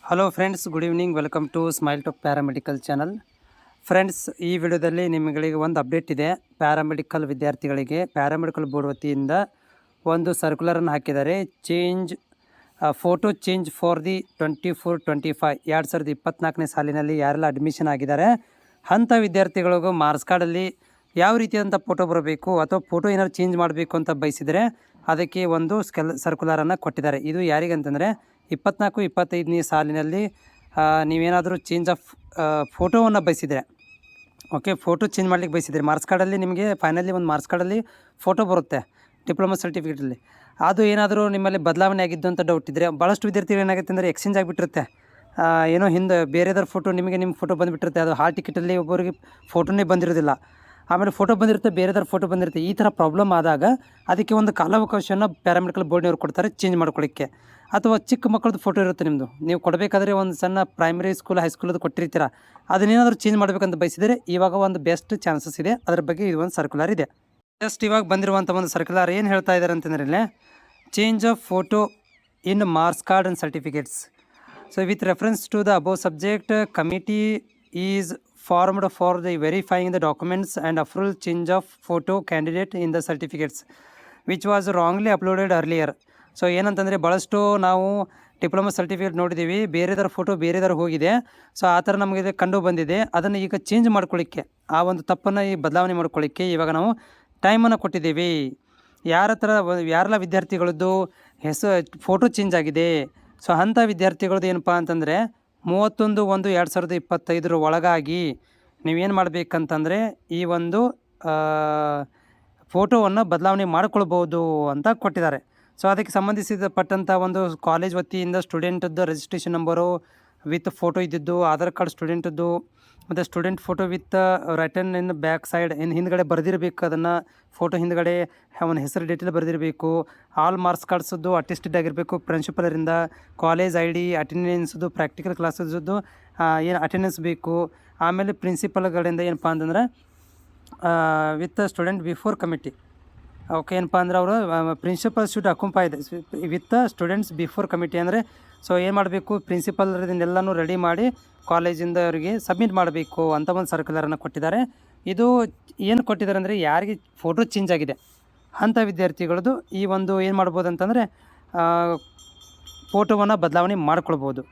Hello friends, good evening. Welcome to smile top paramedical channel. Friends, ಈ ವಿಡಿಯೋದಲ್ಲಿ ನಿಮಗೆ ಒಂದು ಅಪ್ಡೇಟ್ ಇದೆ. ಪ್ಯಾರಾಮೆಡಿಕಲ್ ವಿದ್ಯಾರ್ಥಿಗಳಿಗೆ ಪ್ಯಾರಾಮೆಡಿಕಲ್ ಬೋರ್ಡ್ ವತಿಯಿಂದ ಒಂದು ಸರ್ಕ್ಯುಲರನ್ನು ಹಾಕಿದ್ದಾರೆ. ಫೋಟೋ ಚೇಂಜ್ ಫಾರ್ ದಿ 24-25 2024ನೇ ಸಾಲಿನಲ್ಲಿ ಯಾರೆಲ್ಲ ಅಡ್ಮಿಷನ್ ಆಗಿದ್ದಾರೆ ಅಂಥ ವಿದ್ಯಾರ್ಥಿಗಳಿಗೂ ಮಾರ್ಕ್ಸ್ ಕಾರ್ಡಲ್ಲಿ ಯಾವ ರೀತಿಯಾದಂಥ ಫೋಟೋ ಬರಬೇಕು ಅಥವಾ ಫೋಟೋ ಏನಾದ್ರು ಚೇಂಜ್ ಮಾಡಬೇಕು ಅಂತ ಬಯಸಿದರೆ ಅದಕ್ಕೆ ಒಂದು ಸರ್ಕ್ಯುಲರನ್ನು ಕೊಟ್ಟಿದ್ದಾರೆ. ಇದು ಯಾರಿಗಂತಂದರೆ 24-25ನೇ ಸಾಲಿನಲ್ಲಿ ನೀವೇನಾದರೂ ಚೇಂಜ್ ಆಫ್ ಫೋಟೋವನ್ನು ಬಯಸಿದರೆ, ಓಕೆ, ಫೋಟೋ ಚೇಂಜ್ ಮಾಡಲಿಕ್ಕೆ ಬಯಸಿದರೆ ಮಾರ್ಕ್ಸ್ ಕಾರ್ಡಲ್ಲಿ ನಿಮಗೆ ಫೈನಲಿ ಒಂದು ಮಾರ್ಕ್ಸ್ ಕಾರ್ಡಲ್ಲಿ ಫೋಟೋ ಬರುತ್ತೆ ಡಿಪ್ಲೊಮಾ ಸರ್ಟಿಫಿಕೇಟಲ್ಲಿ. ಅದು ಏನಾದರೂ ನಿಮ್ಮಲ್ಲಿ ಬದಲಾವಣೆ ಆಗಿದ್ದು ಅಂತ ಡೌಟ್ ಇದ್ದರೆ, ಭಾಳಷ್ಟು ವಿದ್ಯಾರ್ಥಿಗಳು ಏನಾಗುತ್ತೆ ಅಂದರೆ ಎಕ್ಸ್ಚೇಂಜ್ ಆಗಿಬಿಟ್ಟಿರುತ್ತೆ. ಏನೋ ಹಿಂದೆ ಬೇರೆದರ ಫೋಟೋ ನಿಮ್ಮ ಫೋಟೋ ಬಂದುಬಿಟ್ಟಿರುತ್ತೆ. ಅದು ಹಾಲ್ ಟಿಕೆಟಲ್ಲಿ ಒಬ್ಬರಿಗೆ ಫೋಟೋನೇ ಬಂದಿರೋದಿಲ್ಲ, ಆಮೇಲೆ ಫೋಟೋ ಬಂದಿರುತ್ತೆ, ಬೇರೆದರ ಫೋಟೋ ಬಂದಿರುತ್ತೆ. ಈ ಥರ ಪ್ರಾಬ್ಲಮ್ ಆದಾಗ ಅದಕ್ಕೆ ಒಂದು ಕಾಲಾವಕಾಶವನ್ನು ಪ್ಯಾರಾಮೆಡಿಕಲ್ ಬೋರ್ಡ್ನವ್ರು ಕೊಡ್ತಾರೆ ಚೇಂಜ್ ಮಾಡ್ಕೊಳ್ಳಿಕ್ಕೆ. ಅಥವಾ ಚಿಕ್ಕ ಮಕ್ಕಳದ್ದು ಫೋಟೋ ಇರುತ್ತೆ ನಿಮ್ಮದು, ನೀವು ಕೊಡಬೇಕಾದ್ರೆ ಒಂದು ಸಣ್ಣ ಪ್ರೈಮರಿ ಸ್ಕೂಲ್ ಹೈಸ್ಕೂಲದ್ದು ಕೊಟ್ಟಿರ್ತೀರ, ಅದನ್ನೇನಾದರೂ ಚೇಂಜ್ ಮಾಡಬೇಕಂತ ಬಯಸಿದರೆ ಇವಾಗ ಒಂದು ಬೆಸ್ಟ್ ಚಾನ್ಸಸ್ ಇದೆ. ಅದರ ಬಗ್ಗೆ ಇದು ಒಂದು ಸರ್ಕ್ಯುಲರ್ ಇದೆ. ಜಸ್ಟ್ ಇವಾಗ ಬಂದಿರುವಂಥ ಒಂದು ಸರ್ಕ್ಯುಲರ್ ಏನು ಹೇಳ್ತಾ ಇದ್ದಾರೆ ಅಂತಂದರೆ, change of photo in marks card and certificates. So with reference to the above subject, committee is formed for the verifying the documents and approval change of photo candidate in the certificates which was wrongly uploaded earlier. So ಏನಂತಂದರೆ, ಭಾಳಷ್ಟು ನಾವು diploma certificate ನೋಡಿದ್ದೀವಿ, ಬೇರೆದರ photo ಬೇರೆದರ ಹೋಗಿದೆ. So ಆ ಥರ ನಮಗೆ ಕಂಡು ಬಂದಿದೆ. ಅದನ್ನು ಈಗ ಚೇಂಜ್ ಮಾಡ್ಕೊಳ್ಳಿಕ್ಕೆ, ಆ ಒಂದು ತಪ್ಪನ್ನು ಈ ಬದಲಾವಣೆ ಮಾಡ್ಕೊಳ್ಳಿಕ್ಕೆ ಇವಾಗ ನಾವು ಟೈಮನ್ನು ಕೊಟ್ಟಿದ್ದೀವಿ. ಯಾರೆಲ್ಲ ವಿದ್ಯಾರ್ಥಿಗಳದ್ದು ಫೋಟೋ ಚೇಂಜ್ ಆಗಿದೆ, ಸೊ ಅಂಥ ವಿದ್ಯಾರ್ಥಿಗಳದ್ದು ಏನಪ್ಪ ಅಂತಂದರೆ 31/1/2025 ಒಳಗಾಗಿ ನೀವೇನು ಮಾಡಬೇಕಂತಂದರೆ ಈ ಒಂದು ಫೋಟೋವನ್ನು ಬದಲಾವಣೆ ಮಾಡಿಕೊಳ್ಬೋದು ಅಂತ ಕೊಟ್ಟಿದ್ದಾರೆ. ಸೊ ಅದಕ್ಕೆ ಸಂಬಂಧಿಸಿದಪಟ್ಟಂಥ ಒಂದು ಕಾಲೇಜ್ ವತಿಯಿಂದ ಸ್ಟೂಡೆಂಟದ್ದು ರಿಜಿಸ್ಟ್ರೇಷನ್ ನಂಬರು ವಿತ್ ಫೋಟೋ ಇದ್ದಿದ್ದು, ಆಧಾರ್ ಕಾರ್ಡ್ ಸ್ಟೂಡೆಂಟದ್ದು, ಮತ್ತು student photo with return in back side ಹಿಂದ್ಗಡೆ ಬರೆದಿರಬೇಕು. ಅದನ್ನು ಫೋಟೋ ಹಿಂದ್ಗಡೆ ಅವನ ಹೆಸರು ಡೀಟೇಲ್ ಬರೆದಿರಬೇಕು. ಆಲ್ ಮಾರ್ಕ್ಸ್ ಕಾರ್ಡ್ಸದ್ದು ಅಟೆಸ್ಟೆಡ್ ಆಗಿರಬೇಕು ಪ್ರಿನ್ಸಿಪಲರಿಂದ. ಕಾಲೇಜ್ ID, ಅಟೆಂಡೆನ್ಸ್ದು, ಪ್ರಾಕ್ಟಿಕಲ್ ಕ್ಲಾಸಸ್ದು ಏನು ಅಟೆಂಡೆನ್ಸ್ ಬೇಕು. ಆಮೇಲೆ ಪ್ರಿನ್ಸಿಪಲ್ಗಳಿಂದ ಏನಪ್ಪ ಅಂತಂದ್ರೆ with student before committee, okay, ಏನಪ್ಪ ಅಂದ್ರೆ ಅವರು principal should accompany with students before committee. ಅಂದರೆ ಸೊ ಏನು ಮಾಡಬೇಕು, ಪ್ರಿನ್ಸಿಪಲ್ ಇದನ್ನೆಲ್ಲನೂ ರೆಡಿ ಮಾಡಿ ಕಾಲೇಜಿಂದ ಅವರಿಗೆ ಸಬ್ಮಿಟ್ ಮಾಡಬೇಕು ಅಂತ ಒಂದು ಸರ್ಕ್ಯುಲರನ್ನು ಕೊಟ್ಟಿದ್ದಾರೆ. ಇದು ಏನು ಕೊಟ್ಟಿದ್ದಾರೆ ಅಂದರೆ, ಯಾರಿಗೆ ಫೋಟೋ ಚೇಂಜ್ ಆಗಿದೆ ಅಂಥ ವಿದ್ಯಾರ್ಥಿಗಳದ್ದು ಈ ಒಂದು ಏನು ಮಾಡ್ಬೋದು ಅಂತಂದರೆ ಫೋಟೋವನ್ನು ಬದಲಾವಣೆ ಮಾಡ್ಕೊಳ್ಬೋದು.